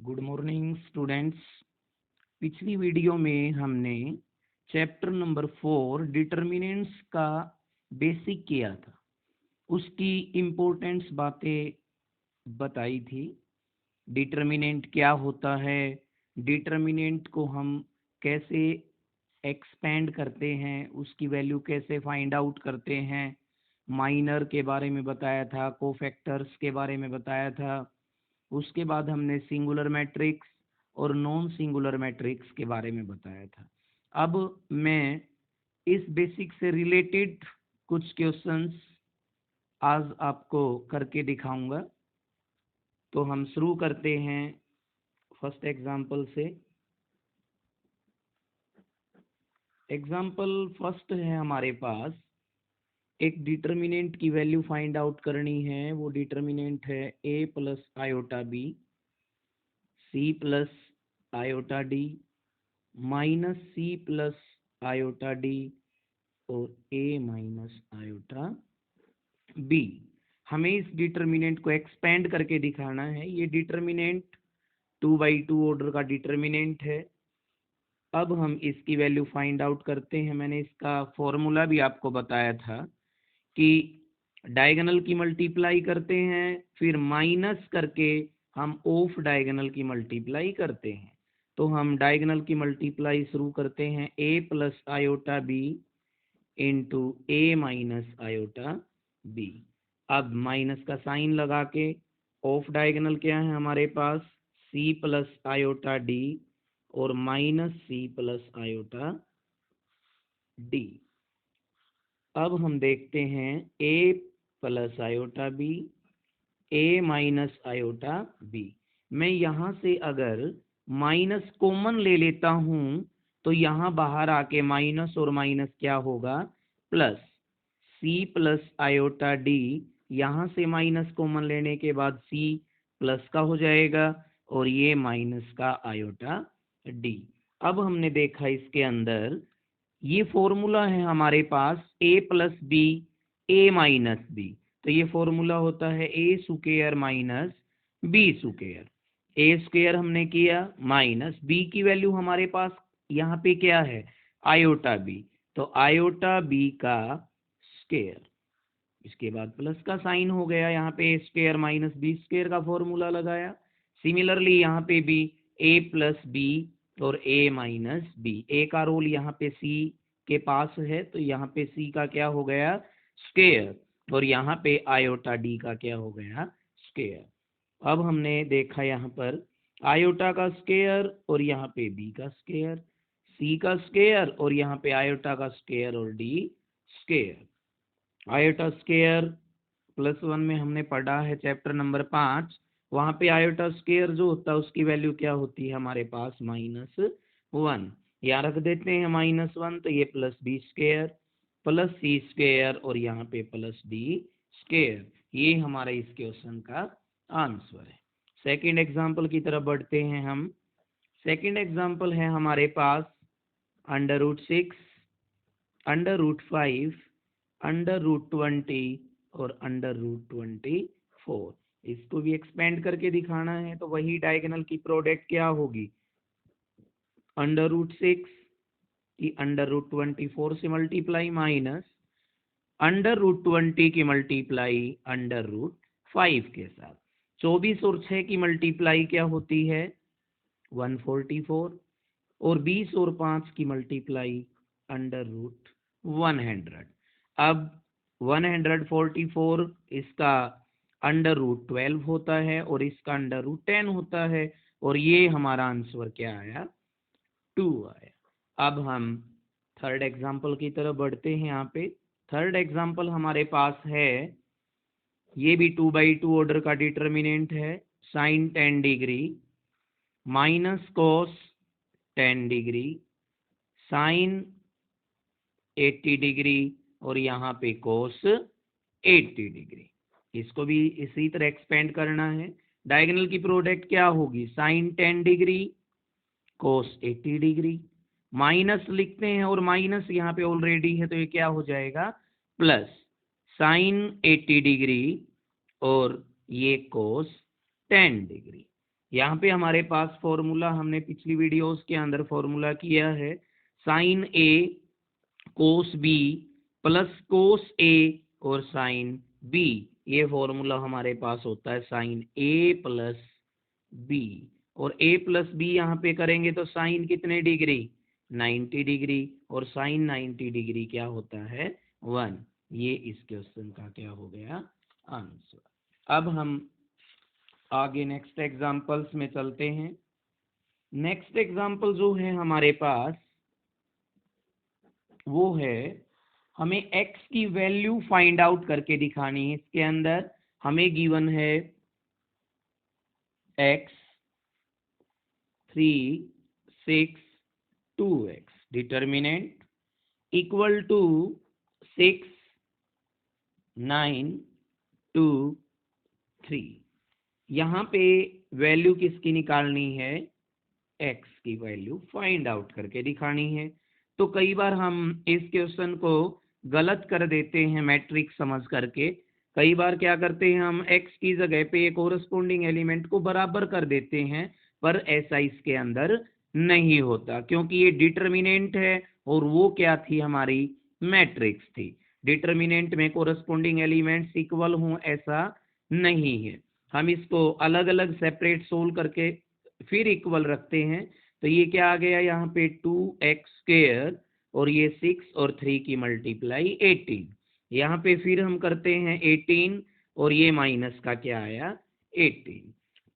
Good morning students. पिछली video में हमने चैप्टर नंबर 4 डिटर्मिनेंट्स का बेसिक किया था, उसकी इम्पोर्टेंट्स बातें बताई थी। डिटर्मिनेंट क्या होता है, डिटर्मिनेंट को हम कैसे एक्सपेंड करते हैं, उसकी वैल्यू कैसे फाइंड आउट करते हैं, माइनर के बारे में बताया था, कोफैक्टर्स के बारे में बताया था। उसके बाद हमने सिंगुलर मैट्रिक्स और नॉन सिंगुलर मैट्रिक्स के बारे में बताया था। अब मैं इस बेसिक से रिलेटेड कुछ क्वेश्चंस आज आपको करके दिखाऊंगा। तो हम शुरू करते हैं फर्स्ट एग्जाम्पल से। एग्जाम्पल फर्स्ट है हमारे पास, एक डिटर्मिनेंट की वैल्यू फाइंड आउट करनी है। वो डिटर्मिनेंट है a plus iota B, C plus iota D, minus C plus iota D और ए माइनस आयोटा बी। हमें इस डिटर्मिनेंट को एक्सपेंड करके दिखाना है। ये डिटर्मिनेंट 2/2 ऑर्डर का डिटर्मिनेंट है। अब हम इसकी वैल्यू फाइंड आउट करते हैं। मैंने इसका फॉर्मूला भी आपको बताया था कि डायगोनल की मल्टीप्लाई करते हैं, फिर माइनस करके हम ऑफ डायगोनल की मल्टीप्लाई करते हैं। तो हम डायगोनल की मल्टीप्लाई शुरू करते हैं, a plus iota B into A minus iota B. अब माइनस का साइन लगा के ऑफ डायगोनल क्या है हमारे पास, c प्लस आयोटा डी और minus c plus iota D. अब हम देखते हैं a plus iota B, A minus iota B. मैं यहाँ से अगर माइनस कॉमन ले लेता हूँ तो यहाँ बाहर आके माइनस और माइनस क्या होगा, plus. C plus iota D, यहाँ से माइनस कॉमन लेने के बाद सी प्लस का हो जाएगा और ये माइनस का आयोटा डी। अब हमने देखा इसके अंदर ये फॉर्मूला है हमारे पास a plus B A minus B. तो ये फॉर्मूला होता है A square minus B square. A square हमने किया माइनस बी की वैल्यू हमारे पास यहाँ पे क्या है, आयोटा बी। तो आयोटा बी का स्क्वायर, इसके बाद प्लस का साइन हो गया, यहाँ पे ए स्क्वायर माइनस बी स्क्वायर का फॉर्मूला लगाया। सिमिलरली यहाँ पे भी a प्लस बी और a माइनस बी। ए का रोल यहाँ पे c के पास है, तो यहाँ पे c का क्या हो गया, स्क्वायर, और यहाँ पे आयोटा d का क्या हो गया, स्क्वायर। अब हमने देखा यहाँ पर आयोटा का स्क्वायर और यहाँ पे b का स्क्वायर, c का स्क्वायर और यहाँ पे आयोटा का स्क्वायर और d स्क्वायर। आयोटा स्क्वायर +1 में हमने पढ़ा है चैप्टर नंबर 5। वहां पे आयोटा स्क्वायर जो होता है उसकी वैल्यू क्या होती है हमारे पास, -1। यहाँ रख देते हैं -1, तो ये प्लस बी स्क्वायर प्लस सी स्क्वायर और यहाँ पे प्लस डी स्क्वायर। ये हमारा इस क्वेश्चन का आंसर है। सेकंड एग्जांपल की तरफ बढ़ते हैं हम। सेकंड एग्जांपल है हमारे पास √6, √5, √20 और √24। इसको भी एक्सपेंड करके दिखाना है। तो वही डायगोनल की प्रोडक्ट क्या होगी, √6 की √24 से मल्टीप्लाई माइनस √20 की मल्टीप्लाई √5 के साथ। 24 और 6 की मल्टीप्लाई क्या होती है, 144, और 20 और 5 की मल्टीप्लाई √100। अब 144 इसका √12 होता है और इसका √10 होता है, और ये हमारा आंसर क्या आया, 2 आया। अब हम थर्ड एग्जाम्पल की तरफ बढ़ते हैं। यहाँ पे थर्ड एग्जाम्पल हमारे पास है, ये भी 2/2 ऑर्डर का डिटर्मिनेंट है। Sine 10 degree minus cos 10 degree, sine 80 degree और यहाँ पे कोस 80 डिग्री। इसको भी इसी तरह एक्सपेंड करना है। डायगोनल की प्रोडक्ट क्या होगी, sine 10 degree cos 80 degree, minus लिखते हैं और माइनस यहाँ पे ऑलरेडी है तो ये क्या हो जाएगा, प्लस साइन 80 डिग्री और ये कोस 10 डिग्री। यहाँ पे हमारे पास फॉर्मूला हमने पिछली वीडियोस के अंदर फॉर्मूला किया है, साइन ए कोस बी प्लस कोस ए और साइन बी। ये फॉर्मूला हमारे पास होता है साइन ए प्लस बी, और ए प्लस बी यहाँ पे करेंगे तो साइन कितने डिग्री 90 डिग्री, और साइन 90 डिग्री क्या होता है 1। ये इस क्वेश्चन का क्या हो गया आंसर। अब हम आगे नेक्स्ट एग्जांपल्स में चलते हैं। नेक्स्ट एग्जांपल जो है हमारे पास वो है, हमें x की वैल्यू फाइंड आउट करके दिखानी है। इसके अंदर हमें गिवन है x 3 6 2x, determinant equal to 6 9 2 3। यहाँ पे वैल्यू किसकी निकालनी है, x की वैल्यू फाइंड आउट करके दिखानी है। तो कई बार हम इस क्वेश्चन को गलत कर देते हैं मैट्रिक्स समझ करके। कई बार क्या करते हैं हम x की जगह पे एक कोरस्पोंडिंग एलिमेंट को बराबर कर देते हैं, पर ऐसा इसके अंदर नहीं होता, क्योंकि ये डिटर्मिनेंट है और वो क्या थी हमारी मैट्रिक्स थी। डिटर्मिनेंट में कोरस्पोंडिंग एलिमेंट्स इक्वल हों ऐसा नहीं है। हम इसको अलग अलग सेपरेट सोल्व करके फिर इक्वल रखते हैं। तो ये क्या आ गया यहाँ पे 2x² और ये 6 और 3 की मल्टीप्लाई 18। यहाँ पे फिर हम करते हैं 18 और ये माइनस का क्या आया 18।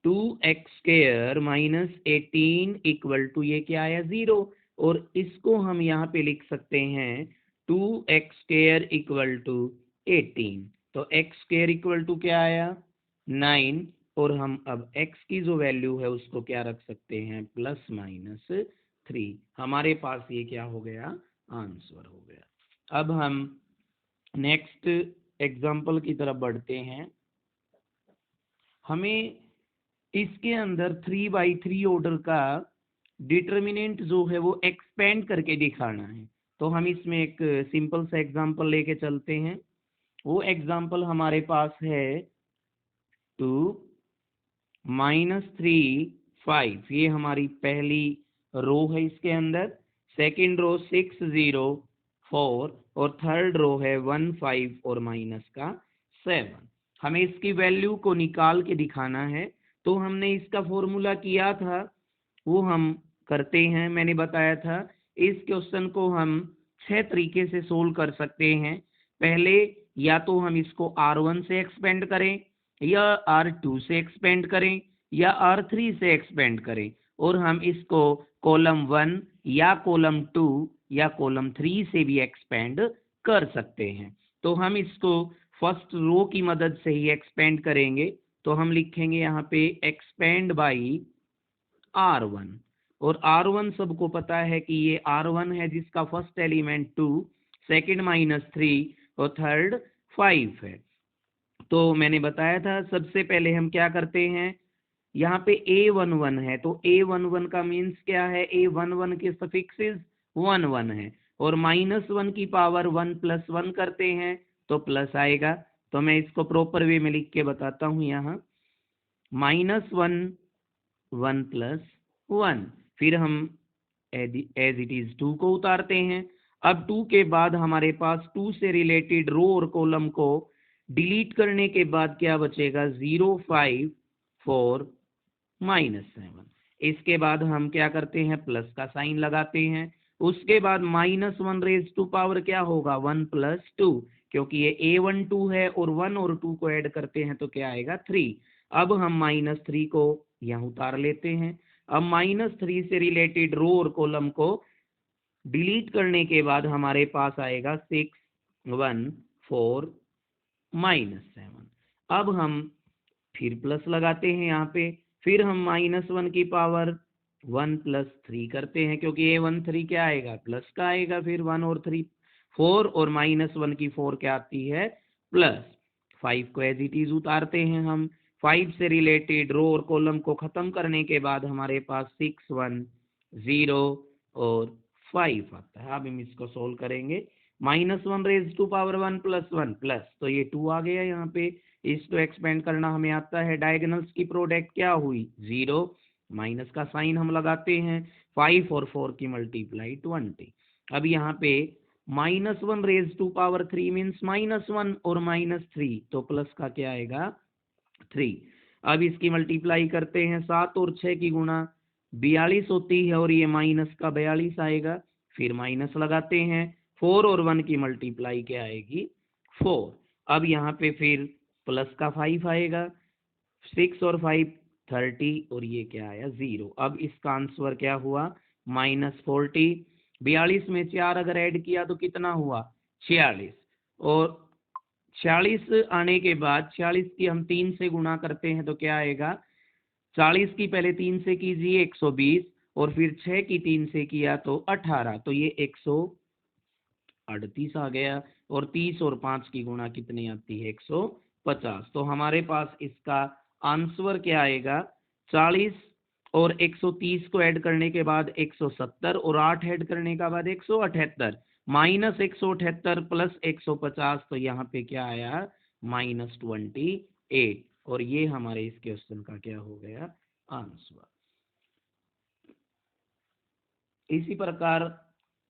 2x² माइनस 18 इक्वल टू ये क्या आया 0, और इसको हम यहाँ पे लिख सकते हैं 2x² इक्वल टू 18। तो x² इक्वल टू क्या आया 9, और हम अब x की जो वैल्यू है उसको क्या रख सकते हैं प्लस माइनस 3। हमारे पास ये क्या हो गया आंसर हो गया। अब हम नेक्स्ट एग्जाम्पल की तरफ बढ़ते हैं। हमें इसके अंदर 3/3 ऑर्डर का डिटर्मिनेंट जो है वो एक्सपेंड करके दिखाना है। तो हम इसमें एक सिंपल सा एग्जाम्पल लेके चलते हैं। वो एग्जाम्पल हमारे पास है 2 -3 5, ये हमारी पहली रो है। इसके अंदर सेकंड रो 6 0 4 और थर्ड रो है 1 5 और माइनस का 7। हमें इसकी वैल्यू को निकाल के दिखाना है। तो हमने इसका फॉर्मूला किया था वो हम करते हैं। मैंने बताया था इस क्वेश्चन को हम 6 तरीके से सोल्व कर सकते हैं। पहले या तो हम इसको R1 से एक्सपेंड करें, या R2 से एक्सपेंड करें, या R3 से एक्सपेंड करें, और हम इसको कॉलम 1 या कॉलम 2 या कॉलम 3 से भी एक्सपेंड कर सकते हैं। तो हम इसको फर्स्ट रो की मदद से ही एक्सपेंड करेंगे। तो हम लिखेंगे यहाँ पे एक्सपेंड बाई R1, और R1 सबको पता है कि ये R1 है जिसका फर्स्ट एलिमेंट 2, सेकंड -3 और थर्ड 5 है। तो मैंने बताया था सबसे पहले हम क्या करते हैं, यहाँ पे A11 है तो A11 का मीन्स क्या है, A11 के सफिक्सेस 1 1 है, और -1 की पावर 1 + 1 करते हैं तो प्लस आएगा। तो मैं इसको प्रॉपर वे में लिख के बताता हूँ। यहाँ -1 1 + 1, फिर हम एज इट इज 2 को उतारते हैं। अब 2 के बाद हमारे पास 2 से रिलेटेड रो और कॉलम को डिलीट करने के बाद क्या बचेगा 0 5 4 -7। इसके बाद हम क्या करते हैं प्लस का साइन लगाते हैं। उसके बाद -1 रेज टू पावर क्या होगा 1 + 2, क्योंकि ये A12 है और 1 और 2 को ऐड करते हैं तो क्या आएगा 3। अब हम -3 को यहाँ उतार लेते हैं। अब -3 से रिलेटेड रो और कॉलम को डिलीट करने के बाद हमारे पास आएगा 6 1 4 -7। अब हम फिर प्लस लगाते हैं यहाँ पे, फिर हम -1 की पावर 1 + 3 करते हैं, क्योंकि A13 क्या आएगा प्लस का आएगा, फिर 1 और 3 4, और -1 की 4 क्या आती है प्लस। 5 को एज इट इज उतारते हैं हम। 5 से रिलेटेड रो और कॉलम को खत्म करने के बाद हमारे पास 6 1 0 और 5 आता है। अब हम इसको सोल्व करेंगे। -1 रेज टू पावर 1 + 1 प्लस, तो ये 2 आ गया यहाँ पे। इसको एक्सपेंड करना हमें आता है। डायगोनल्स की प्रोडक्ट क्या हुई 0, माइनस का साइन हम लगाते हैं, 5 और 4 की मल्टीप्लाई 20। अब यहाँ पे -1 रेज टू पावर 3 मीन्स -1 और -3, तो प्लस का क्या आएगा 3। अब इसकी मल्टीप्लाई करते हैं, 7 और 6 की गुणा 42 होती है और ये माइनस का 42 आएगा, फिर माइनस लगाते हैं, 4 और 1 की मल्टीप्लाई क्या आएगी 4। अब यहाँ पे फिर प्लस का 5 आएगा, 6 और 5 30 और ये क्या आया 0। अब इसका आंसर क्या हुआ -40। 42 में 4 अगर ऐड किया तो कितना हुआ 46, और 46 आने के बाद 46 की हम 3 से गुणा करते हैं तो क्या आएगा, 40 की पहले 3 से कीजिए 120, और फिर 6 की 3 से किया तो 18, तो ये 138 आ गया, और 30 और 5 की गुणा कितनी आती है 150। तो हमारे पास इसका आंसर क्या आएगा 40 और 130 को ऐड करने के बाद 170 और 8 ऐड करने के बाद 178, -178 प्लस 150, तो यहाँ पे क्या आया -28, और ये हमारे इस क्वेश्चन का क्या हो गया आंसर। इसी प्रकार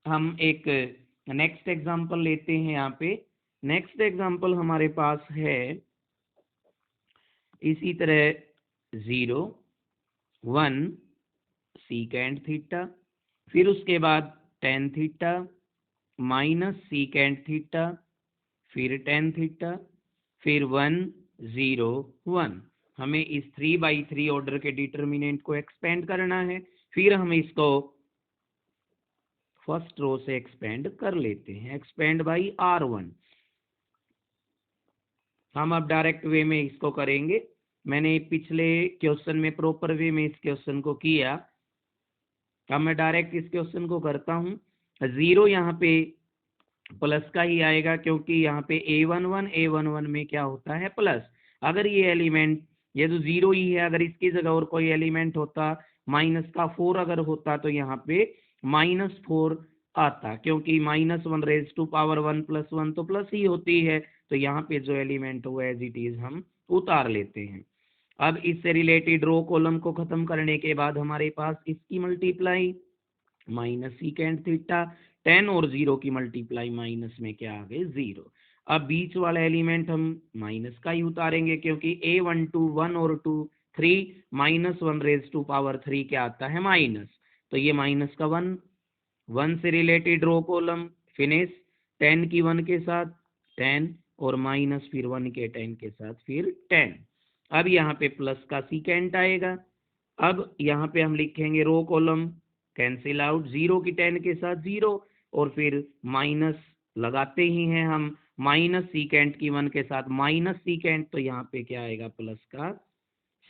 हम एक नेक्स्ट एग्जांपल लेते हैं। यहाँ पे नेक्स्ट एग्जांपल हमारे पास है इसी तरह 0, 1 सीकेंड थीटा, फिर उसके बाद tan theta minus secant theta, फिर tan थीटा, फिर 1 0 1। हमें इस 3/3 ऑर्डर के डिटर्मिनेंट को एक्सपेंड करना है, फिर हम इसको फर्स्ट रो से एक्सपेंड कर लेते हैं, एक्सपेंड बाई R1। हम अब डायरेक्ट वे में इसको करेंगे, मैंने पिछले क्वेश्चन में प्रॉपर वे में इस क्वेश्चन को किया, अब मैं डायरेक्ट इस क्वेश्चन को करता हूँ। 0 यहाँ पे प्लस का ही आएगा, क्योंकि यहाँ पे A11 में क्या होता है प्लस। अगर ये एलिमेंट, ये तो 0 ही है, अगर इसकी जगह और कोई एलिमेंट होता माइनस का 4 अगर होता तो यहाँ पे -4 आता, क्योंकि -1 रेज टू पावर 1 + 1 तो प्लस ही होती है, तो यहाँ पे जो एलिमेंट हो एज इट इज हम उतार लेते हैं। अब इससे रिलेटेड रो कॉलम को खत्म करने के बाद हमारे पास इसकी मल्टीप्लाई माइनस सीकेंड थीटा, 10 और 0 की मल्टीप्लाई माइनस में क्या आ गए 0। अब बीच वाला एलिमेंट हम माइनस का ही उतारेंगे, क्योंकि A12 1 और 2 3 -1 रेज टू पावर 3 क्या आता है माइनस, तो ये माइनस का 1 1 से रिलेटेड रो कॉलम फिनिश, 10 की 1 के साथ 10 और माइनस फिर 1 के 10 के साथ फिर 10। अब यहाँ पे प्लस का सीकेंट आएगा, अब यहाँ पे हम लिखेंगे रो कॉलम कैंसिल आउट, 0 की 10 के साथ 0, और फिर माइनस लगाते ही हैं हम, माइनस सीकेंट की 1 के साथ माइनस सीकेंट, तो यहाँ पे क्या आएगा प्लस का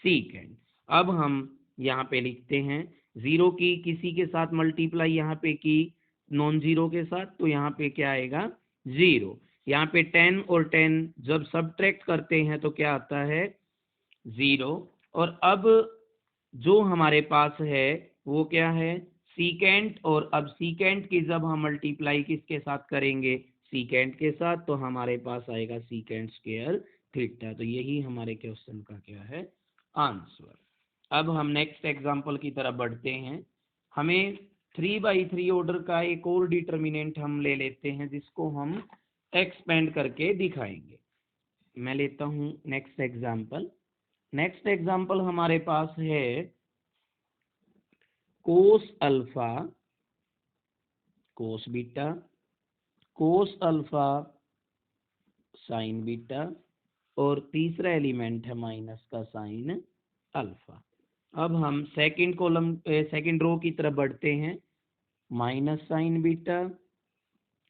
सीकेंट। अब हम यहाँ पे लिखते हैं 0 की किसी के साथ मल्टीप्लाई यहाँ पे की नॉन जीरो के साथ, तो यहाँ पे क्या आएगा 0। यहाँ पे 10 और 10 जब सब्ट्रैक्ट करते हैं तो क्या आता है 0। और अब जो हमारे पास है वो क्या है सीकेंट, और अब सीकेंट की जब हम मल्टीप्लाई किसके साथ करेंगे सीकेंट के साथ, तो हमारे पास आएगा सीकेंट स्क्वायर थीटा। तो यही हमारे क्वेश्चन का क्या है आंसर। अब हम नेक्स्ट एग्जांपल की तरफ बढ़ते हैं। हमें 3/3 ऑर्डर का एक और डिटर्मिनेंट हम ले लेते हैं, जिसको हम एक्सपेंड करके दिखाएंगे। मैं लेता हूं नेक्स्ट एग्जांपल। नेक्स्ट एग्जांपल हमारे पास है cos alpha cos beta cos alpha sign beta, और तीसरा एलिमेंट है माइनस का साइन अल्फा। अब हम सेकंड रो की तरफ बढ़ते हैं, minus sign beta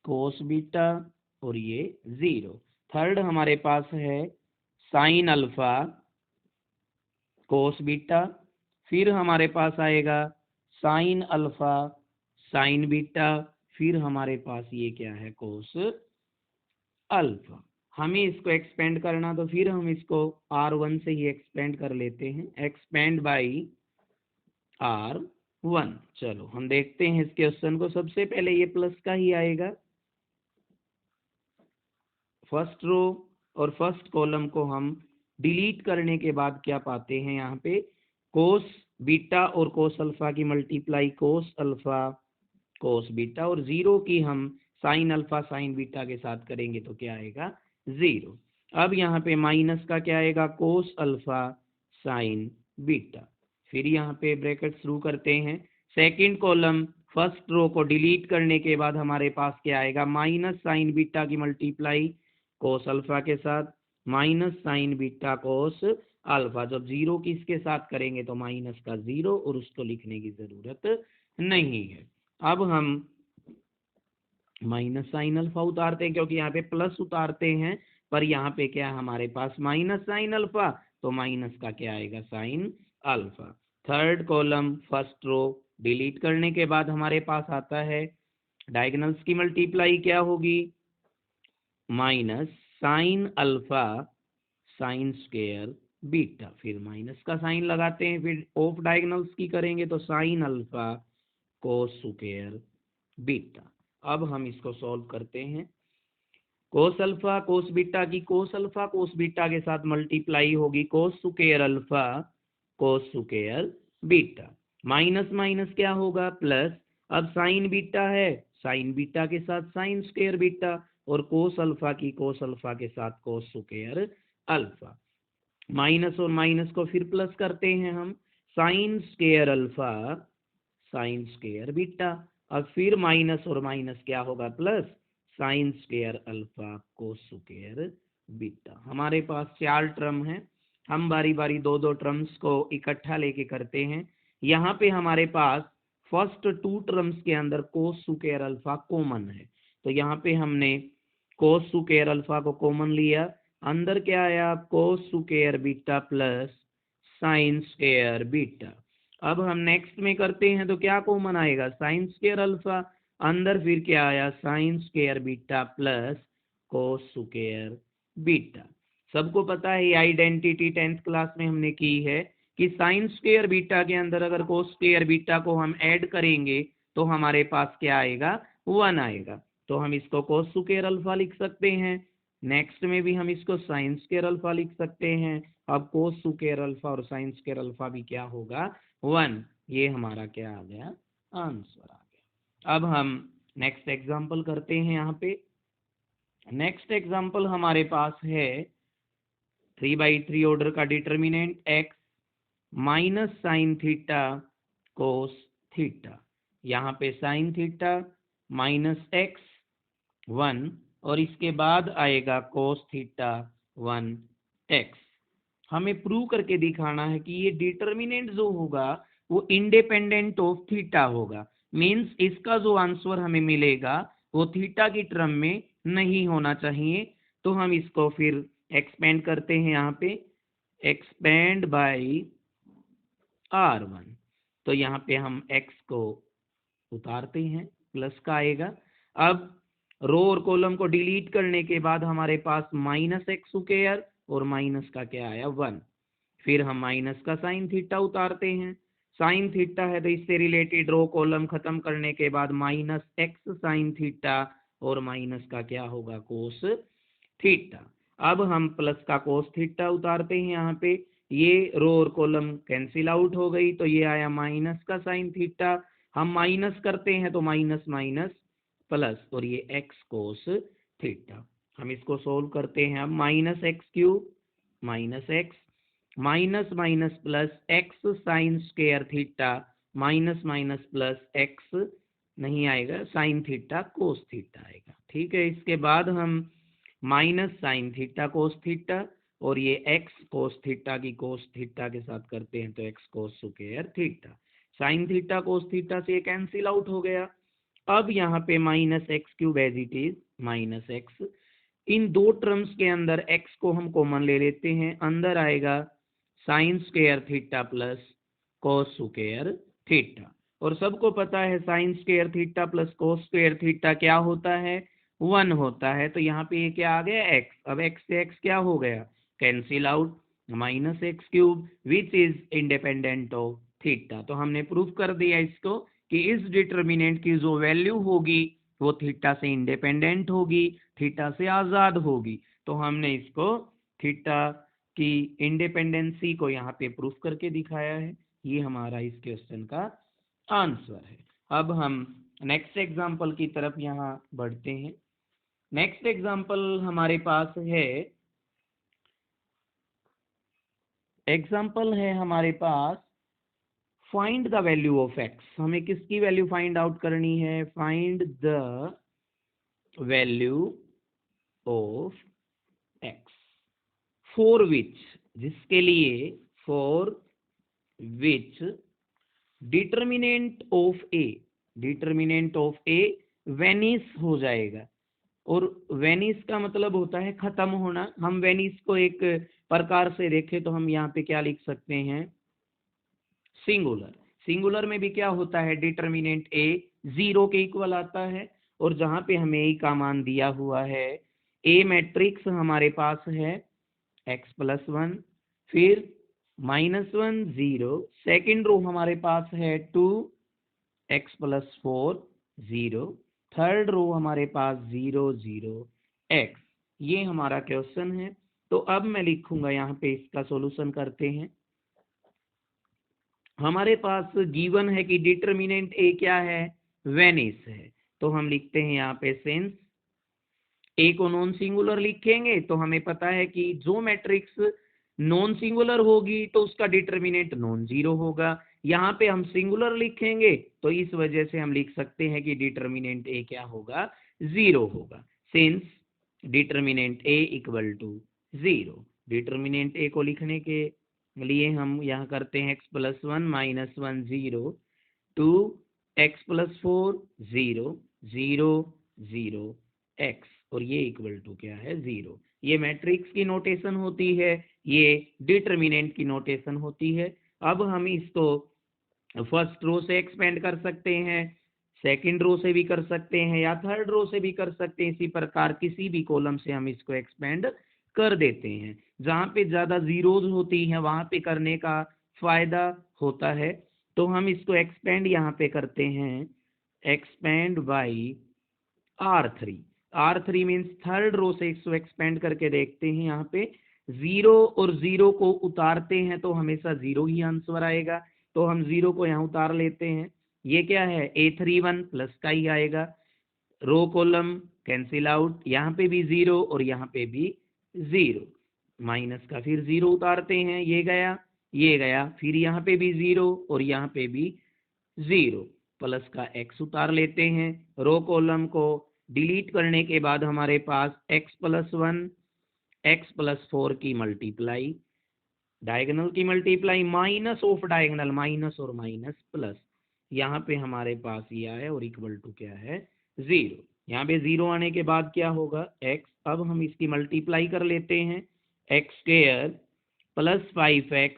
cos beta और ये 0। थर्ड हमारे पास है साइन अल्फा कोस बीटा, फिर हमारे पास आएगा साइन अल्फा साइन बीटा, फिर हमारे पास ये क्या है कोस अल्फा। हमें इसको एक्सपेंड करना, तो फिर हम इसको R1 से ही एक्सपेंड कर लेते हैं, एक्सपेंड बाई R1। चलो हम देखते हैं इस क्वेश्चन को। सबसे पहले ये प्लस का ही आएगा, फर्स्ट रो और फर्स्ट कॉलम को हम डिलीट करने के बाद क्या पाते हैं यहाँ पे, कोस बीटा और कोस अल्फा की multiply cos alpha cos beta, और 0 की हम साइन अल्फा साइन बीटा के साथ करेंगे तो क्या आएगा 0। अब यहाँ पे माइनस का क्या आएगा, कोस अल्फा साइन बीटा। फिर यहाँ पे ब्रैकेट शुरू करते हैं, सेकंड कॉलम फर्स्ट रो को डिलीट करने के बाद हमारे पास क्या आएगा, माइनस साइन बीटा की मल्टीप्लाई कोस अल्फा के साथ minus sign beta cos alpha. जब 0 की इसके साथ करेंगे तो माइनस का 0, और उसको लिखने की जरूरत नहीं है। अब हम माइनस साइन अल्फा उतारते हैं, क्योंकि यहाँ पे प्लस उतारते हैं, पर यहाँ पे क्या हमारे पास माइनस साइन अल्फा, तो माइनस का क्या आएगा sine alpha. Third column first row delete करने के बाद हमारे पास आता है, डायगोनल्स की मल्टीप्लाई क्या होगी, minus sine alpha sine square beta, फिर माइनस का साइन लगाते हैं, फिर ऑफ डायगोनल्स की करेंगे तो sine alpha cos square beta. अब हम इसको सॉल्व करते हैं, कोस अल्फा कोस बीटा की कोस अल्फा कोस बीटा के साथ मल्टीप्लाई होगी cos square alpha cos square beta, minus minus क्या होगा प्लस, अब साइन बीटा है साइन बीटा के साथ साइन स्क्वायर बीटा, और कोस अल्फा की कोस अल्फा के साथ कोस स्क्वायर अल्फा, माइनस और माइनस को फिर प्लस करते हैं हम, sine square alpha sine square beta, अब फिर माइनस और माइनस क्या होगा plus, sine square alpha cos square beta. हमारे पास 4 टर्म है, हम बारी बारी दो दो टर्म्स को इकट्ठा लेके करते हैं। यहाँ पे हमारे पास फर्स्ट 2 टर्म्स के अंदर कोस स्क्वायर अल्फा कॉमन है, तो यहाँ पे हमने कोस स्क्वायर अल्फा को कॉमन लिया, अंदर क्या आया cos square beta plus sine square beta. अब हम नेक्स्ट में करते हैं तो क्या कॉमन आएगा साइन स्क्वायर अल्फा, अंदर फिर क्या आया sine square beta plus cos square beta. सबको पता है ये आइडेंटिटी 10th क्लास में हमने की है कि साइन स्क्वायर बीटा के अंदर अगर कोस स्क्वायर बीटा को हम ऐड करेंगे तो हमारे पास क्या आएगा 1 आएगा, तो हम इसको कोस स्क्वायर अल्फा लिख सकते हैं। नेक्स्ट में भी हम इसको साइन स्क्वायर अल्फा लिख सकते हैं। अब कोस स्क्वायर अल्फा और साइन स्क्वायर अल्फा भी क्या होगा 1, ये हमारा क्या आ गया आंसर आ गया। अब हम नेक्स्ट एग्जांपल करते हैं, यहाँ पे नेक्स्ट एग्जांपल हमारे पास है 3/3 ऑर्डर का determinant x minus sine theta cos theta, यहाँ पे साइन थीटा माइनस एक्स 1, और इसके बाद आएगा कोस थीटा 1x। हमें प्रूव करके दिखाना है कि ये डिटर्मिनेंट जो होगा वो इंडिपेंडेंट ऑफ थीटा होगा, मींस इसका जो आंसर हमें मिलेगा वो थीटा की टर्म में नहीं होना चाहिए। तो हम इसको फिर एक्सपेंड करते हैं, यहाँ पे एक्सपेंड बाय r1, तो यहाँ पे हम x को उतारते हैं, प्लस का आएगा। अब रो और कॉलम को डिलीट करने के बाद हमारे पास माइनस एक्स स्क्वायर और माइनस का क्या आया 1, फिर हम माइनस का साइन थीटा उतारते हैं, साइन थीटा है तो इससे रिलेटेड रो कॉलम खत्म करने के बाद माइनस एक्स साइन थीटा और माइनस का क्या होगा कोस थीटा। अब हम प्लस का कोस थीटा उतारते हैं, यहाँ पे ये रो और कॉलम कैंसिल आउट हो गई, तो ये आया माइनस का साइन थीटा, हम माइनस करते हैं तो माइनस माइनस प्लस, और ये एक्स कोस थीटा। हम इसको सोल्व करते हैं, अब minus x cube minus x minus minus plus x sine square theta minus minus plus x नहीं आएगा साइन थीटा कोस थीटा आएगा, ठीक है। इसके बाद हम minus sine theta cos theta और ये एक्स कोस थीटा की कोस थीटा के साथ करते हैं तो x cos square theta, sine theta cos theta से कैंसिल आउट हो गया। अब यहाँ पे minus x cube as it is minus x, इन दो टर्म्स के अंदर एक्स को हम कॉमन ले लेते हैं, अंदर आएगा sine square theta plus cos square theta, और सबको पता है sine square theta plus cos square theta क्या होता है 1 होता है, तो यहाँ पे ये क्या आ गया एक्स, अब एक्स से एक्स क्या हो गया cancel out, minus x cube which is independent of theta. तो हमने प्रूफ कर दिया इसको कि इस डिटर्मिनेंट की जो वैल्यू होगी वो थीटा से इंडिपेंडेंट होगी, थीटा से आज़ाद होगी, तो हमने इसको थीटा की इंडिपेंडेंसी को यहाँ पे प्रूफ करके दिखाया है। ये हमारा इस क्वेश्चन का आंसर है। अब हम नेक्स्ट एग्जाम्पल की तरफ यहाँ बढ़ते हैं। नेक्स्ट एग्जाम्पल हमारे पास है, हमारे पास find the value of x. हमें किसकी वैल्यू फाइंड आउट करनी है? Find the value of x for which, जिसके लिए, for which determinant of A vanish हो जाएगा। और वेनिस का मतलब होता है खत्म होना। हम वेनिस को एक प्रकार से देखें तो हम यहाँ पे क्या लिख सकते हैं? सिंगुलर। सिंगुलर में भी क्या होता है? डिटर्मिनेंट ए 0 के इक्वल आता है। और जहां पे हमें ए का मान दिया हुआ है, ए मैट्रिक्स हमारे पास है x+1, फिर -1 0, सेकेंड रो हमारे पास है 2x+4 0, थर्ड रो हमारे पास 0 0 x। ये हमारा क्वेश्चन है। तो अब मैं लिखूंगा यहाँ पे, इसका सॉल्यूशन करते हैं। हमारे पास गिवन है कि डिटर्मिनेंट ए क्या है? वेनिस है। तो हम लिखते हैं यहाँ पे सिंस ए को नॉन सिंगुलर लिखेंगे तो हमें पता है कि जो मैट्रिक्स नॉन सिंगुलर होगी तो उसका डिटर्मिनेंट नॉन जीरो होगा। यहाँ पे हम सिंगुलर लिखेंगे तो इस वजह से हम लिख सकते हैं कि डिटर्मिनेंट ए क्या होगा? 0 होगा। Since determinant A equal to 0। Determinant A को लिखने के लिए हम यहाँ करते हैं x+1 -1 0, 2x+4 0 0 0 x, और ये इक्वल टू क्या है? 0। ये मैट्रिक्स की नोटेशन होती है, ये डिटर्मिनेंट की नोटेशन होती है। अब हम इसको फर्स्ट रो से एक्सपेंड कर सकते हैं, सेकंड रो से भी कर सकते हैं, या थर्ड रो से भी कर सकते हैं। इसी प्रकार किसी भी कॉलम से हम इसको एक्सपेंड कर देते हैं। जहां पे ज्यादा जीरोज होती हैं वहां पे करने का फायदा होता है। तो हम इसको एक्सपेंड यहाँ पे करते हैं, expand by R3। R3 means third row से इसको एक्सपेंड करके देखते हैं। यहाँ पे 0 और 0 को उतारते हैं तो हमेशा 0 ही आंसर आएगा। तो हम 0 को यहाँ उतार लेते हैं। ये क्या है? A31 प्लस का ही आएगा। रो कॉलम कैंसिल आउट, यहाँ पे भी 0 और यहाँ पे भी 0, माइनस का फिर 0 उतारते हैं, ये गया ये गया, फिर यहाँ पे भी 0 और यहाँ पे भी 0, प्लस का x उतार लेते हैं। रो कॉलम को डिलीट करने के बाद हमारे पास x+1 x+4 की मल्टीप्लाई, डायगोनल की multiply, minus of diagonal, minus और माइनस प्लस, यहाँ पे हमारे पास ये आया और इक्वल टू क्या है? 0। यहाँ पे 0 आने के बाद क्या होगा? x। अब हम इसकी मल्टीप्लाई कर लेते हैं, x² प्लस 5x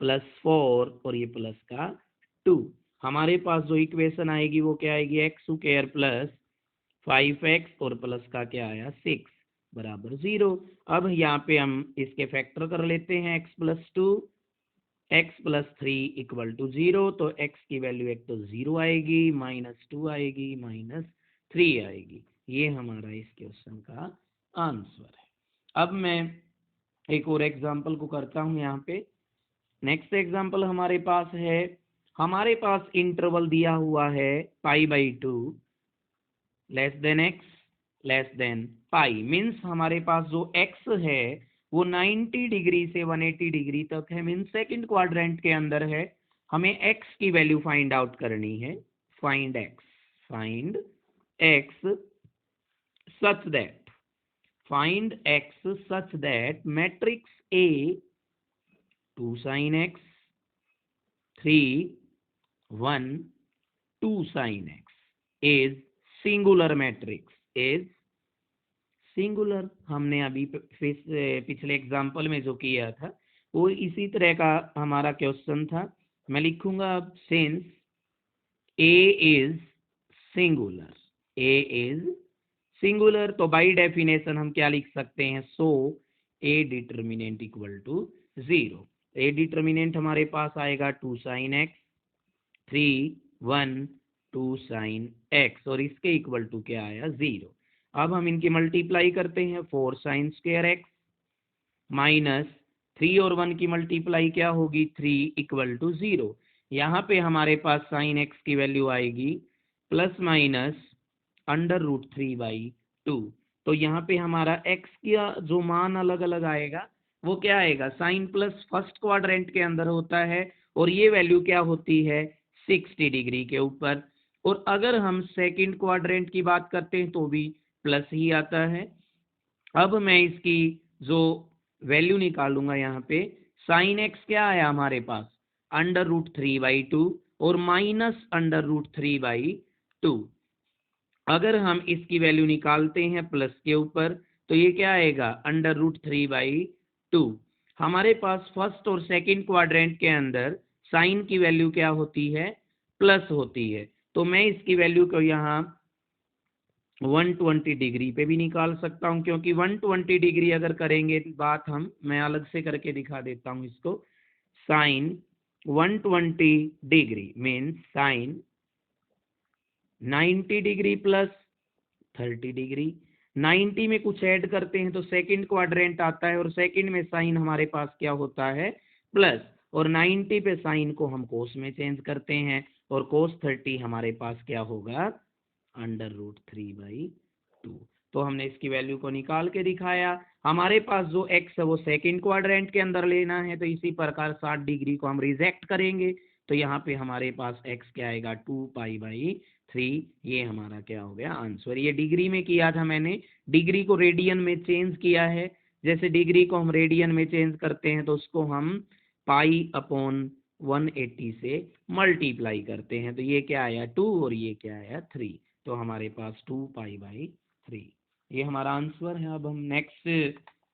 प्लस 4 और ये प्लस का 2। हमारे पास जो इक्वेशन आएगी वो क्या आएगी? x² प्लस 5x और प्लस का क्या आया? 6 बराबर 0। अब यहाँ पे हम इसके फैक्टर कर लेते हैं, x+2 x+3 इक्वल टू 0। तो x की वैल्यू एक तो 0 आएगी, -2 आएगी, -3 आएगी। ये हमारा इस क्वेश्चन का आंसर है। अब मैं एक और एग्जांपल को करता हूँ यहाँ पे। नेक्स्ट एग्जांपल हमारे पास है, हमारे पास इंटरवल दिया हुआ है π/2 less than x less than pi. Means हमारे पास जो x है वो 90 डिग्री से 180 डिग्री तक है, मीन्स सेकंड क्वाड्रेंट के अंदर है। हमें x की वैल्यू फाइंड आउट करनी है। Find x such that matrix A 2 sin x 3 1 2 sin x is singular matrix, is singular. हमने अभी पिछले एग्जांपल में जो किया था वो इसी तरह का हमारा क्वेश्चन था। मैं लिखूंगा अब since A is singular, A is singular, तो बाय डेफिनेशन हम क्या लिख सकते हैं? So A determinant equal to 0। A determinant हमारे पास आएगा 2 sin x 3 1 2 sin x और इसके इक्वल टू क्या आया? 0। अब हम इनकी मल्टीप्लाई करते हैं, 4 sin² x माइनस 3 और 1 की मल्टीप्लाई क्या होगी, 3 इक्वल टू 0। यहाँ पे हमारे पास साइन एक्स की वैल्यू आएगी प्लस माइनस √3/2। तो यहाँ पे हमारा x का जो मान अलग अलग आएगा वो क्या आएगा, साइन प्लस फर्स्ट क्वाड्रेंट के अंदर होता है और ये वैल्यू क्या होती है 60 डिग्री के ऊपर। और अगर हम सेकंड क्वाड्रेंट की बात करते हैं तो भी प्लस ही आता है। अब मैं इसकी जो वैल्यू निकालूंगा यहाँ पे, साइन एक्स क्या आया हमारे पास √3/2 और माइनस √3/2। अगर हम इसकी वैल्यू निकालते हैं प्लस के ऊपर तो ये क्या आएगा √3/2। हमारे पास फर्स्ट और सेकंड क्वाड्रेंट के अंदर साइन की वैल्यू क्या होती है, प्लस होती है। तो मैं इसकी वैल्यू को यहाँ 120 डिग्री पे भी निकाल सकता हूँ, क्योंकि 120 डिग्री अगर करेंगे बात मैं अलग से करके दिखा देता हूँ इसको। Sine 120 degree means sine 90 degree plus 30 degree. 90 में कुछ ऐड करते हैं तो सेकंड क्वाड्रेंट आता है और सेकंड में साइन हमारे पास क्या होता है प्लस, और 90 पे साइन को हम कोस में चेंज करते हैं और कोस 30 हमारे पास क्या होगा √3/2। तो हमने इसकी वैल्यू को निकाल के दिखाया। हमारे पास जो x है वो सेकंड क्वाड्रेंट के अंदर लेना है, तो इसी प्रकार 60 डिग्री को हम रिजेक्ट करेंगे। तो यहाँ पे हमारे पास x क्या आएगा 2π/3। ये हमारा क्या हो गया आंसर। ये डिग्री में किया था मैंने, डिग्री को रेडियन में चेंज किया है। जैसे डिग्री को हम रेडियन में चेंज करते हैं तो उसको हम π/180 से मल्टीप्लाई करते हैं। तो ये क्या आया 2 और ये क्या आया 3। तो हमारे पास 2π/3 ये हमारा आंसर है। अब हम नेक्स्ट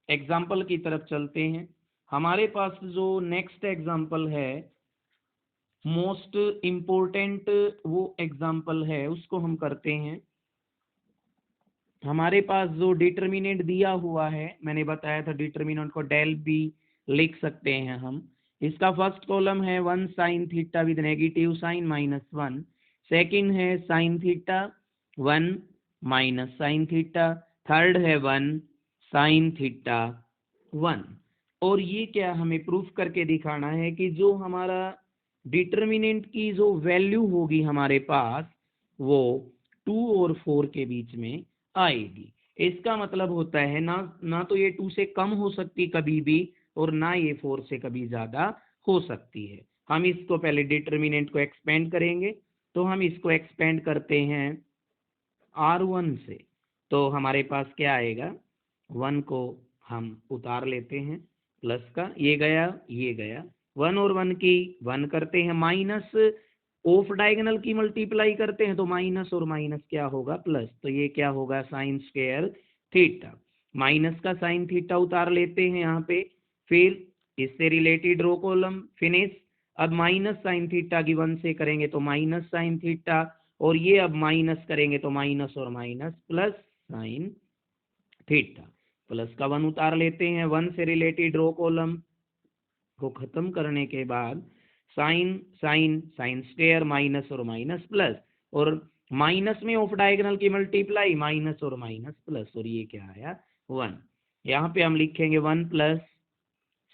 एग्जाम्पल की तरफ चलते हैं। हमारे पास जो नेक्स्ट एग्जाम्पल है मोस्ट इम्पोर्टेंट वो एग्जाम्पल है, उसको हम करते हैं। हमारे पास जो डिटर्मिनेंट दिया हुआ है, मैंने बताया था डिटर्मिनेंट को डेल भी लिख सकते हैं हम। इसका फर्स्ट कॉलम है 1 sine theta with negative sine -1। Second है sine theta 1 minus sine theta. Third है 1 साइन थीटा 1। और ये क्या हमें प्रूफ करके दिखाना है कि जो हमारा डिटर्मिनेंट की जो वैल्यू होगी हमारे पास वो 2 और 4 के बीच में आएगी। इसका मतलब होता है ना तो ये 2 से कम हो सकती कभी भी और ना ये 4 से कभी ज्यादा हो सकती है। हम इसको पहले डिटर्मिनेंट को एक्सपेंड करेंगे, तो हम इसको एक्सपेंड करते हैं R1 से। तो हमारे पास क्या आएगा 1 को हम उतार लेते हैं प्लस का, ये गया 1 और 1 की 1 करते हैं, माइनस ऑफ डायगोनल की मल्टीप्लाई करते हैं तो माइनस और माइनस क्या होगा प्लस। तो ये क्या होगा साइन स्क्वायर थीटा। माइनस का साइन थीटा उतार लेते हैं यहाँ पे, फिर इससे रिलेटेड रो कॉलम फिनिश। अब माइनस साइन थीटा की 1 से करेंगे तो माइनस साइन थीटा, और ये अब माइनस करेंगे तो माइनस और minus plus sine theta. Plus का 1 उतार लेते हैं, 1 से रिलेटेड रो कॉलम को खत्म करने के बाद sine sine sine square minus और माइनस प्लस, और माइनस में ऑफ डायगोनल की मल्टीप्लाई माइनस और माइनस प्लस, और ये क्या आया 1। यहाँ पे हम लिखेंगे 1 प्लस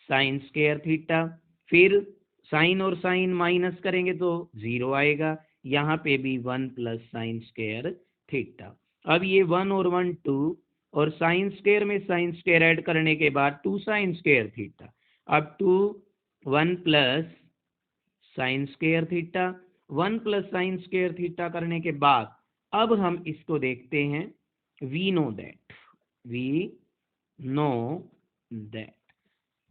साइन स्क्वायर थीटा, फिर साइन और साइन माइनस करेंगे तो 0 आएगा। यहाँ पे भी 1 प्लस साइन स्क्वायर थीटा। अब ये 1 और 1 2 और साइन स्क्वायर में साइन स्क्वायर ऐड करने के बाद 2 साइन स्क्वायर थीटा। अब 1 plus sine square theta, 1 plus sine square theta करने के बाद अब हम इसको देखते हैं। वी नो दैट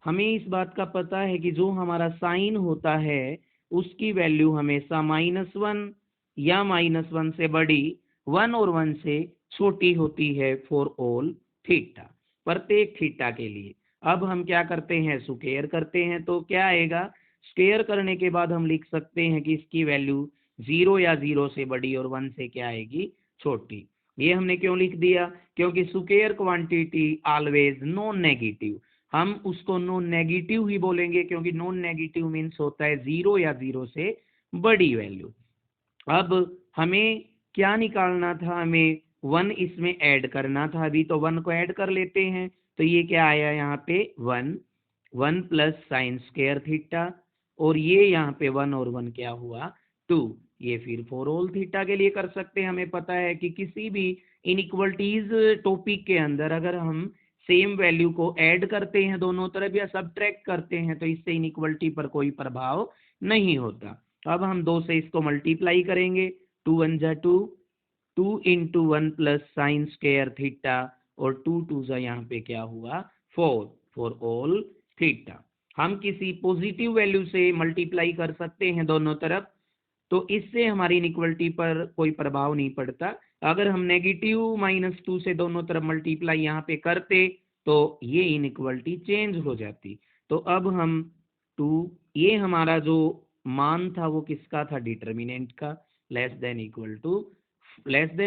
हमें इस बात का पता है कि जो हमारा साइन होता है उसकी वैल्यू हमेशा -1 या -1 से बड़ी 1 और 1 से छोटी होती है फॉर ऑल थीटा, प्रत्येक थीटा के लिए। अब हम क्या करते हैं स्क्वायर करते हैं, तो क्या आएगा स्क्वायर करने के बाद हम लिख सकते हैं कि इसकी वैल्यू 0 या 0 से बड़ी और 1 से क्या आएगी छोटी। ये हमने क्यों लिख दिया, क्योंकि square quantity always non negative, हम उसको नॉन नेगेटिव ही बोलेंगे क्योंकि नॉन नेगेटिव मीन्स होता है 0 या 0 से बड़ी वैल्यू। अब हमें क्या निकालना था, हमें 1 इसमें ऐड करना था। अभी तो 1 को ऐड कर लेते हैं, तो ये क्या आया यहाँ पे 1 1 प्लस साइन स्क्वायर थीटा, और ये यहाँ पे 1 और 1 क्या हुआ 2। ये फिर फॉर ऑल थीटा के लिए कर सकते हैं। हमें पता है कि किसी भी इनइक्वलिटीज टॉपिक के अंदर अगर हम सेम वैल्यू को ऐड करते हैं दोनों तरफ या सब्ट्रैक्ट करते हैं तो इससे इनइक्वलिटी पर कोई प्रभाव नहीं होता। अब हम 2 से इसको मल्टीप्लाई करेंगे, 2 1 जा 2, 2 into 1 plus sine square theta, और 2 2 जा यहाँ पे क्या हुआ 4 फॉर ऑल थीटा। हम किसी पॉजिटिव वैल्यू से मल्टीप्लाई कर सकते हैं दोनों तरफ, तो इससे हमारी इनइक्वलिटी पर कोई प्रभाव नहीं पड़ता। अगर हम नेगेटिव -2 से दोनों तरफ मल्टीप्लाई यहाँ पे करते तो ये इनइक्वलिटी चेंज हो जाती। तो अब हम 2, ये हमारा जो मान था वो किसका था, डिटर्मिनेंट का, लेस देन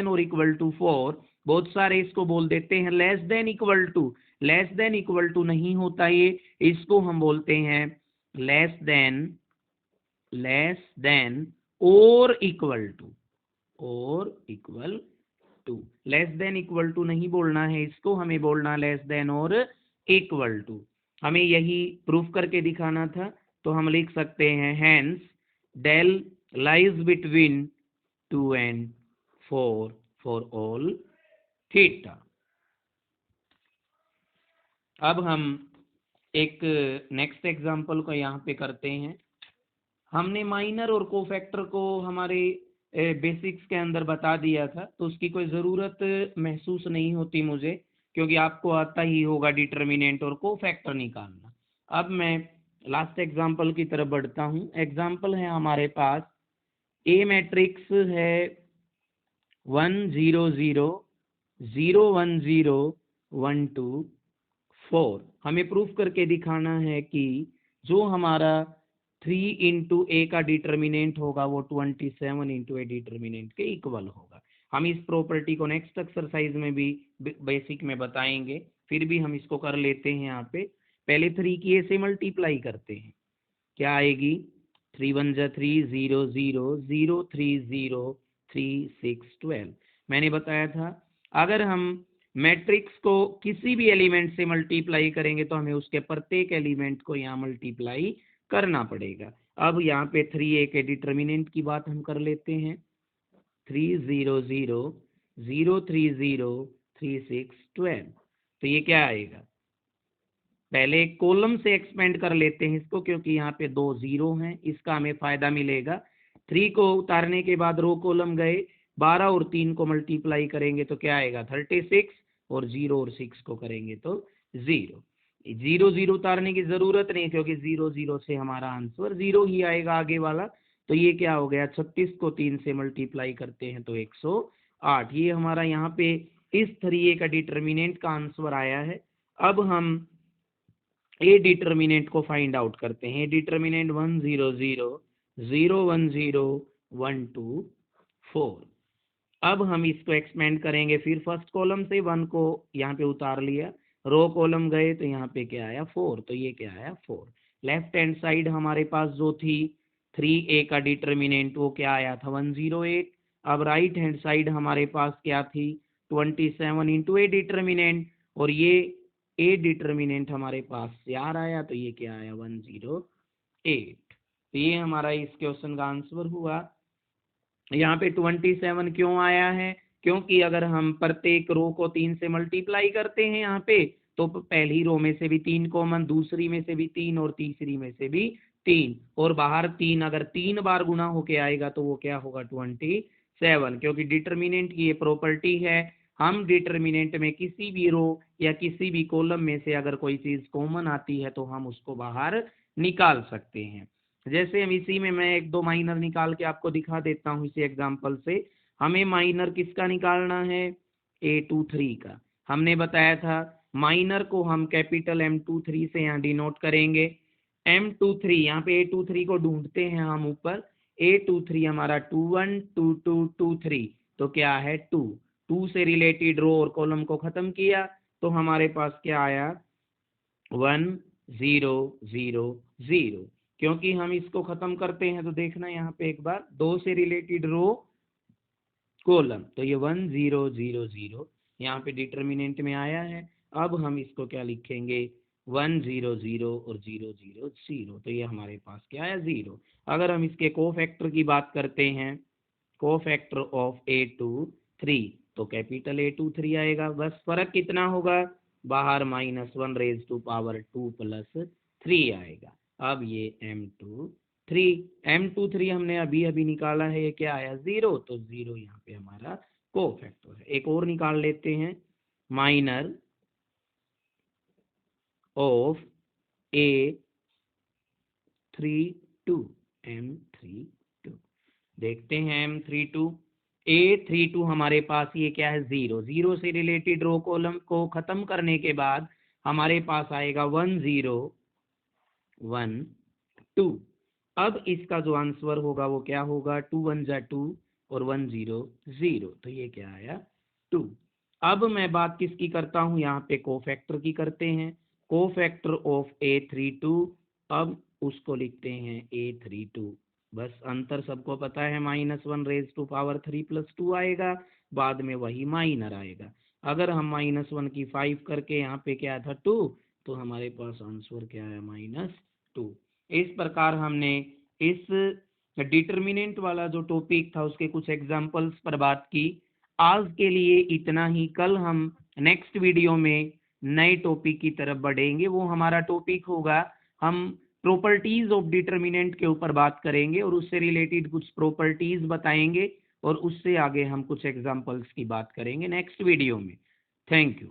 और इक्वल टू 4। बहुत सारे इसको बोल देते हैं less than equal to, less than equal to नहीं होता ये, इसको हम बोलते हैं लेस देन और इक्वल टू, और equal to. Less than equal to नहीं बोलना है इसको, हमें बोलना लेस देन और इक्वल टू। हमें यही प्रूफ करके दिखाना था, तो हम लिख सकते हैं hence del lies between 2 and 4 for all theta. अब हम एक नेक्स्ट एग्जांपल को यहाँ पे करते हैं। हमने माइनर और कोफैक्टर को हमारे बेसिक्स के अंदर बता दिया था, तो उसकी कोई ज़रूरत महसूस नहीं होती मुझे, क्योंकि आपको आता ही होगा डिटर्मिनेंट और कोफैक्टर निकालना। अब मैं लास्ट एग्जांपल की तरफ बढ़ता हूँ। एग्जांपल है हमारे पास ए मैट्रिक्स है 1 0 0 0 1 0 1 2 4। हमें प्रूफ करके दिखाना है कि जो हमारा 3 इंटू ए का डिटर्मिनेंट होगा वो 27 इंटू ए डिटर्मिनेंट के इक्वल होगा। हम इस प्रॉपर्टी को नेक्स्ट एक्सरसाइज में भी बेसिक में बताएंगे, फिर भी हम इसको कर लेते हैं। यहाँ पे पहले 3 की ए से मल्टीप्लाई करते हैं, क्या आएगी 3 1 जा 3 0 0 0 3 0 3 6 12। मैंने बताया था अगर हम मैट्रिक्स को किसी भी एलिमेंट से मल्टीप्लाई करेंगे तो हमें उसके प्रत्येक एलिमेंट को यहाँ मल्टीप्लाई करना पड़ेगा। अब यहाँ पे 3a के डिटर्मिनेंट की बात हम कर लेते हैं, 3 0 0 0 3 0 3 6 12। तो ये क्या आएगा, पहले कॉलम से एक्सपेंड कर लेते हैं इसको, क्योंकि यहाँ पे 2 0 हैं, इसका हमें फायदा मिलेगा। 3 को उतारने के बाद रो कॉलम गए, 12 और 3 को मल्टीप्लाई करेंगे तो क्या आएगा 36, और 0 और 6 को करेंगे तो 0। 0 0 उतारने की जरूरत नहीं, क्योंकि 0 0 से हमारा आंसर 0 ही आएगा आगे वाला। तो ये क्या हो गया, 36 को 3 से मल्टीप्लाई करते हैं तो 108। ये हमारा यहाँ पे इस 3a का डिटर्मिनेंट का आंसर आया है। अब हम ए डिटर्मिनेंट को फाइंड आउट करते हैं। डिटर्मिनेंट 1 0 0 0 1 0 1 2 4। अब हम इसको एक्सपेंड करेंगे, फिर फर्स्ट कॉलम से 1 को यहाँ पे उतार लिया, रो कॉलम गए तो यहाँ पे क्या आया 4, तो ये क्या आया 4। लेफ्ट हैंड साइड हमारे पास जो थी 3a का डिटर्मिनेंट वो क्या आया था 108। अब राइट हैंड साइड हमारे पास क्या थी 27 इंटू ए डिटर्मिनेंट, और ये ए डिटर्मिनेंट हमारे पास 4 आया, तो ये क्या आया 108। तो ये हमारा इस क्वेश्चन का आंसर हुआ। यहाँ पे 27 क्यों आया है, क्योंकि अगर हम प्रत्येक रो को 3 से मल्टीप्लाई करते हैं यहाँ पे, तो पहली रो में से भी 3 कॉमन, दूसरी में से भी 3 और तीसरी में से भी 3, और बाहर 3 अगर 3 बार गुना होके आएगा तो वो क्या होगा 27, क्योंकि डिटर्मिनेंट की ये प्रॉपर्टी है, हम डिटर्मिनेंट में किसी भी रो या किसी भी कॉलम में से अगर कोई चीज कॉमन आती है तो हम उसको बाहर निकाल सकते हैं। जैसे हम इसी में मैं एक दो माइनर निकाल के आपको दिखा देता हूँ इसी एग्जांपल से। हमें माइनर किसका निकालना है A23 का। हमने बताया था माइनर को हम कैपिटल M23 से यहाँ डिनोट करेंगे। M23 यहाँ पे A23 को ढूंढते हैं हम ऊपर, A23 हमारा 21 2 2 2 3, तो क्या है 2 2 से रिलेटेड रो और कॉलम को खत्म किया तो हमारे पास क्या आया 1 0 0 0। क्योंकि हम इसको खत्म करते हैं तो देखना यहाँ पे एक बार 2 से रिलेटेड रो कॉलम, तो ये 1 0 0 0 यहाँ पे डिटर्मिनेंट में आया है। अब हम इसको क्या लिखेंगे 1 0 0 और 0 0 0, तो ये हमारे पास क्या है 0। अगर हम इसके कोफैक्टर की बात करते हैं, कोफैक्टर ऑफ A2 3, तो कैपिटल A2 3 आएगा। बस फर्क कितना होगा, बाहर -1⁻² प्लस 3 आएगा। अब ये M23 हमने अभी अभी निकाला है, ये क्या आया 0, तो 0 यहाँ पे हमारा कोफैक्टर है। एक और निकाल लेते हैं, माइनर ऑफ A32 M32, देखते हैं A32 हमारे पास ये क्या है 0, 0 से रिलेटेड रो कॉलम को खत्म करने के बाद हमारे पास आएगा 1 0 1 2। अब इसका जो आंसर होगा वो क्या होगा, 2 1 जा 2 और 1 0 0, तो ये क्या आया 2। अब मैं बात किसकी करता हूँ, यहाँ पे कोफैक्टर की करते हैं, कोफैक्टर ऑफ A32। अब उसको लिखते हैं A32, बस अंतर सबको पता है, -1⁻³ प्लस 2 आएगा, बाद में वही माइनर आएगा। अगर हम -1 की 5 करके यहाँ पे क्या था 2, तो हमारे पास आंसर क्या है -2। इस प्रकार हमने इस डिटर्मिनेंट वाला जो टॉपिक था उसके कुछ एग्जांपल्स पर बात की। आज के लिए इतना ही, कल हम नेक्स्ट वीडियो में नए टॉपिक की तरफ बढ़ेंगे। वो हमारा टॉपिक होगा, हम प्रॉपर्टीज ऑफ डिटर्मिनेंट के ऊपर बात करेंगे और उससे रिलेटेड कुछ प्रॉपर्टीज बताएंगे और उससे आगे हम कुछ एग्जांपल्स की बात करेंगे नेक्स्ट वीडियो में। Thank you.